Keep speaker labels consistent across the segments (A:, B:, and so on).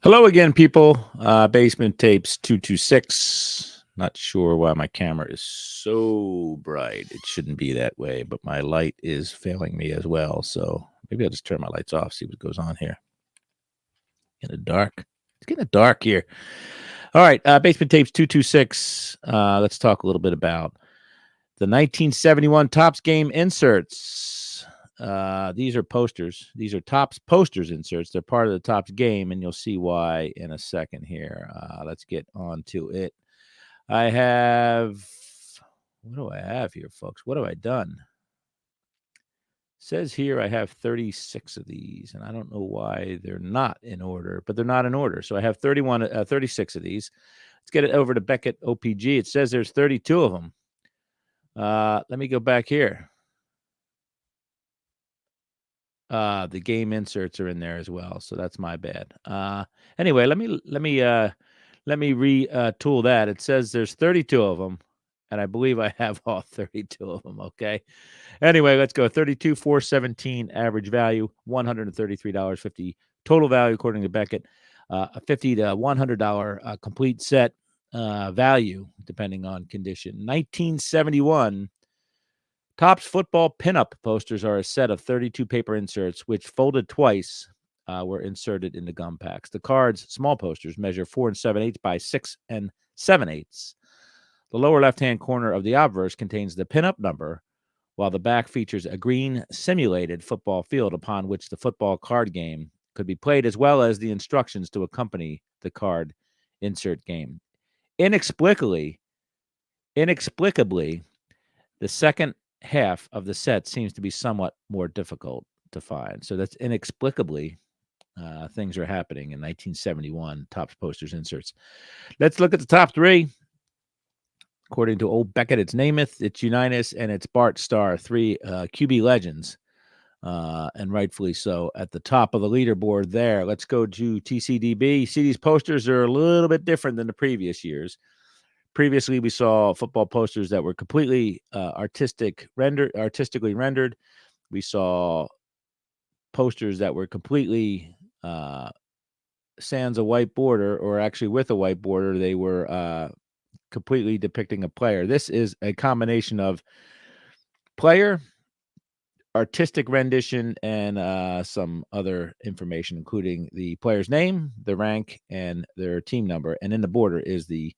A: Hello again, people. Basement Tapes 226. Not sure why my camera is so bright. It shouldn't be that way, but my light is failing me as well. So maybe I'll just turn my lights off, see what goes on here. Getting dark. It's getting dark here. All right, Basement Tapes 226. Let's talk a little bit about the 1971 Topps game inserts. These are posters. These are Topps posters inserts. They're part of the Topps game, and you'll see why in a second here. Let's get on to it. I have, what do I have here, folks? What have I done? Says here I have 36 of these, and I don't know why they're not in order, but they're not in order. So I have 36 of these. Let's get it over to Beckett OPG. It says there's 32 of them. Let me go back here. The game inserts are in there as well, so that's my bad. Anyway, let me retool that. It says there's 32 of them, and I believe I have all 32 of them. Okay. Anyway, let's go. 32, 417 average value, $133.50 total value according to Beckett. A $50 to $100 complete set value depending on condition. 1971. Topps football pinup posters are a set of 32 paper inserts, which folded twice were inserted into gum packs. The cards, small posters, measure 4 7/8 by 6 7/8. The lower left-hand corner of the obverse contains the pinup number, while the back features a green simulated football field upon which the football card game could be played, as well as the instructions to accompany the card insert game. Inexplicably, the second half of the set seems to be somewhat more difficult to find. So that's inexplicably things are happening in 1971 Topps posters inserts. Let's look at the top three. According to Old Beckett, it's Namath, it's Unitas, and it's Bart Starr, three QB legends, and rightfully so at the top of the leaderboard there. Let's go to TCDB. See, these posters are a little bit different than the previous years. Previously, we saw football posters that were completely artistically rendered. We saw posters that were completely sans a white border, or actually with a white border. They were completely depicting a player. This is a combination of player, artistic rendition, and some other information, including the player's name, the rank, and their team number. And in the border is the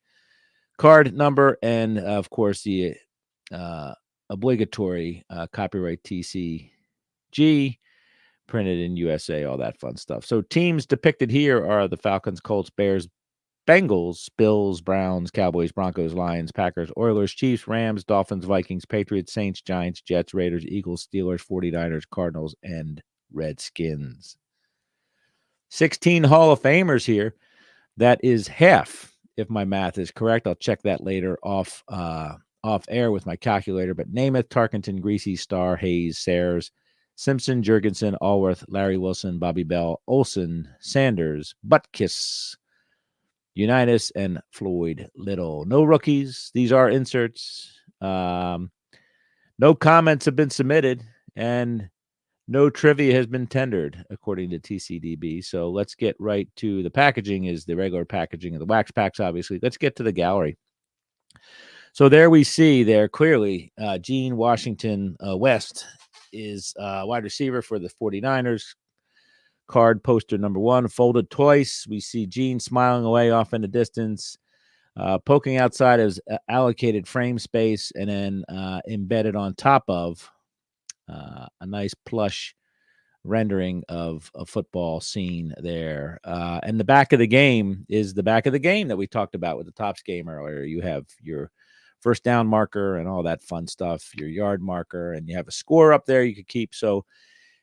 A: card number, and of course the obligatory copyright TCG, printed in USA, all that fun stuff. So teams depicted here are the Falcons, Colts, Bears, Bengals, Bills, Browns, Cowboys, Broncos, Lions, Packers, Oilers, Chiefs, Rams, Dolphins, Vikings, Patriots, Saints, Giants, Jets, Raiders, Eagles, Steelers, 49ers, Cardinals, and Redskins. 16 Hall of Famers here. That is half, if my math is correct. I'll check that later off air with my calculator. But Namath, Tarkenton, Greasy, Starr, Hayes, Sayers, Simpson, Jurgensen, Allworth, Larry Wilson, Bobby Bell, Olson, Sanders, Butkus, Unitas, and Floyd Little. No rookies. These are inserts. No comments have been submitted, and no trivia has been tendered, according to TCDB. So let's get right to the packaging. Is the regular packaging of the wax packs, obviously. Let's get to the gallery. So there we see there clearly Gene Washington West is wide receiver for the 49ers. Card poster number 1, folded twice. We see Gene smiling away off in the distance, poking outside his allocated frame space, and then embedded on top of a nice plush rendering of a football scene there. And the back of the game is the back of the game that we talked about with the Topps game earlier. You have your first down marker and all that fun stuff, your yard marker, and you have a score up there you could keep. So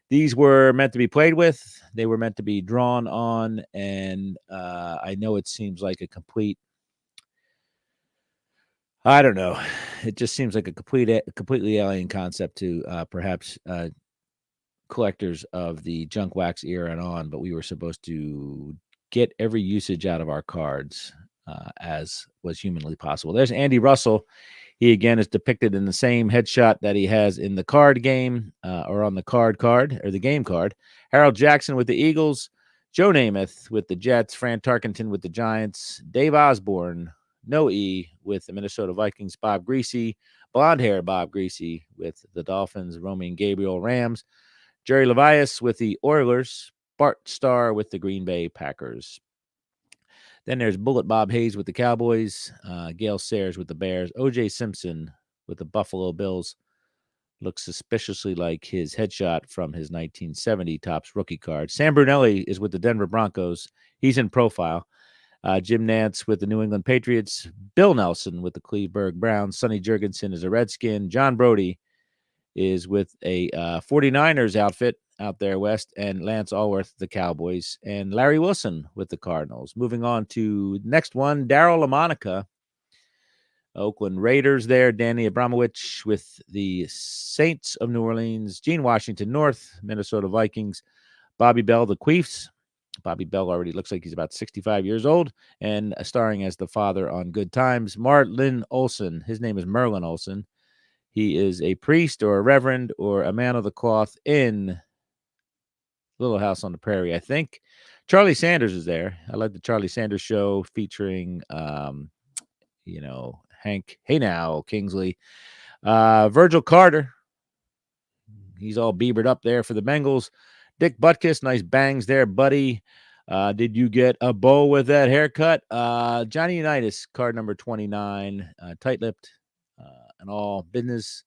A: these were meant to be played with. They were meant to be drawn on. And I know it seems like a complete, I don't know. It just seems like a completely alien concept to perhaps collectors of the junk wax era and on, but we were supposed to get every usage out of our cards as was humanly possible. There's Andy Russell. He again is depicted in the same headshot that he has in the card game or on the card or the game card. Harold Jackson with the Eagles, Joe Namath with the Jets, Fran Tarkenton with the Giants, Dave Osborne, no E, with the Minnesota Vikings, Bob Greasy, blonde hair Bob Greasy with the Dolphins, Romain Gabriel, Rams, Jerry Levias with the Oilers, Bart Starr with the Green Bay Packers. Then there's Bullet Bob Hayes with the Cowboys, Gale Sayers with the Bears, O.J. Simpson with the Buffalo Bills. Looks suspiciously like his headshot from his 1970 Topps rookie card. Sam Brunelli is with the Denver Broncos. He's in profile. Jim Nantz with the New England Patriots. Bill Nelson with the Cleveland Browns. Sonny Jurgensen is a Redskin. John Brody is with a 49ers outfit out there west, and Lance Allworth, the Cowboys, and Larry Wilson with the Cardinals. Moving on to next one, Darryl LaMonica, Oakland Raiders there, Danny Abramowitz with the Saints of New Orleans, Gene Washington North, Minnesota Vikings, Bobby Bell, the Queefs. Bobby Bell already looks like he's about 65 years old and starring as the father on Good Times. Marlin Olson, his name is Merlin Olson. He is a priest or a reverend or a man of the cloth in Little House on the Prairie, I think. Charlie Sanders is there. I like the Charlie Sanders show featuring, Hank, hey now, Kingsley. Virgil Carter, he's all beavered up there for the Bengals. Dick Butkus, nice bangs there, buddy. Did you get a bow with that haircut? Johnny Unitas, card number 29, tight-lipped and all business.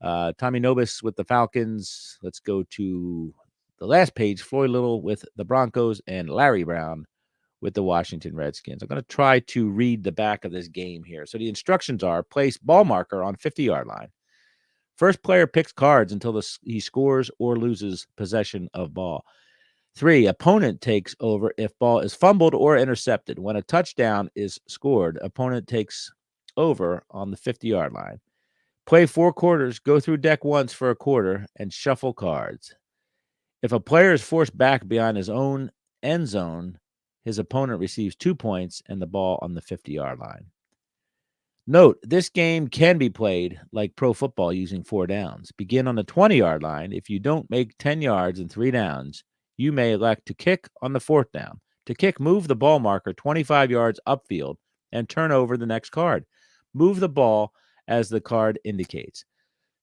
A: Tommy Nobis with the Falcons. Let's go to the last page. Floyd Little with the Broncos and Larry Brown with the Washington Redskins. I'm going to try to read the back of this game here. So the instructions are: place ball marker on 50-yard line. First player picks cards until he scores or loses possession of ball. 3, opponent takes over if ball is fumbled or intercepted. When a touchdown is scored, opponent takes over on the 50-yard line. Play 4 quarters, go through deck once for a quarter, and shuffle cards. If a player is forced back beyond his own end zone, his opponent receives 2 points and the ball on the 50-yard line. Note, this game can be played like pro football using 4 downs. Begin on the 20-yard line. If you don't make 10 yards in 3 downs, you may elect to kick on the 4th down. To kick, move the ball marker 25 yards upfield and turn over the next card. Move the ball as the card indicates.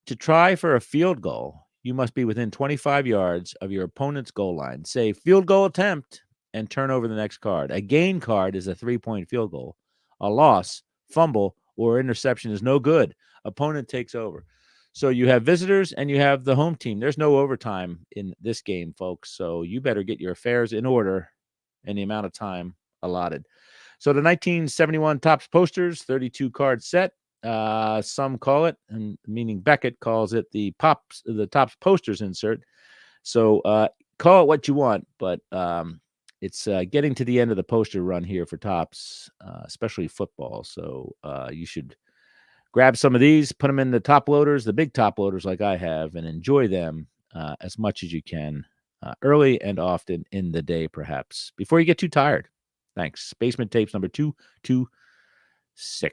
A: To try for a field goal, you must be within 25 yards of your opponent's goal line. Say field goal attempt and turn over the next card. A gain card is a 3-point field goal. A loss, fumble, or interception is no good. Opponent takes over. So you have visitors and you have the home team. There's no overtime in this game, folks. So you better get your affairs in order in the amount of time allotted. So the 1971 Topps posters, 32 card set. Some call it, and meaning Beckett calls it the Topps posters insert. So call it what you want, but it's getting to the end of the poster run here for Topps, especially football. So you should grab some of these, put them in the top loaders, the big top loaders like I have, and enjoy them as much as you can early and often in the day, perhaps, before you get too tired. Thanks. Basement Tapes number 226.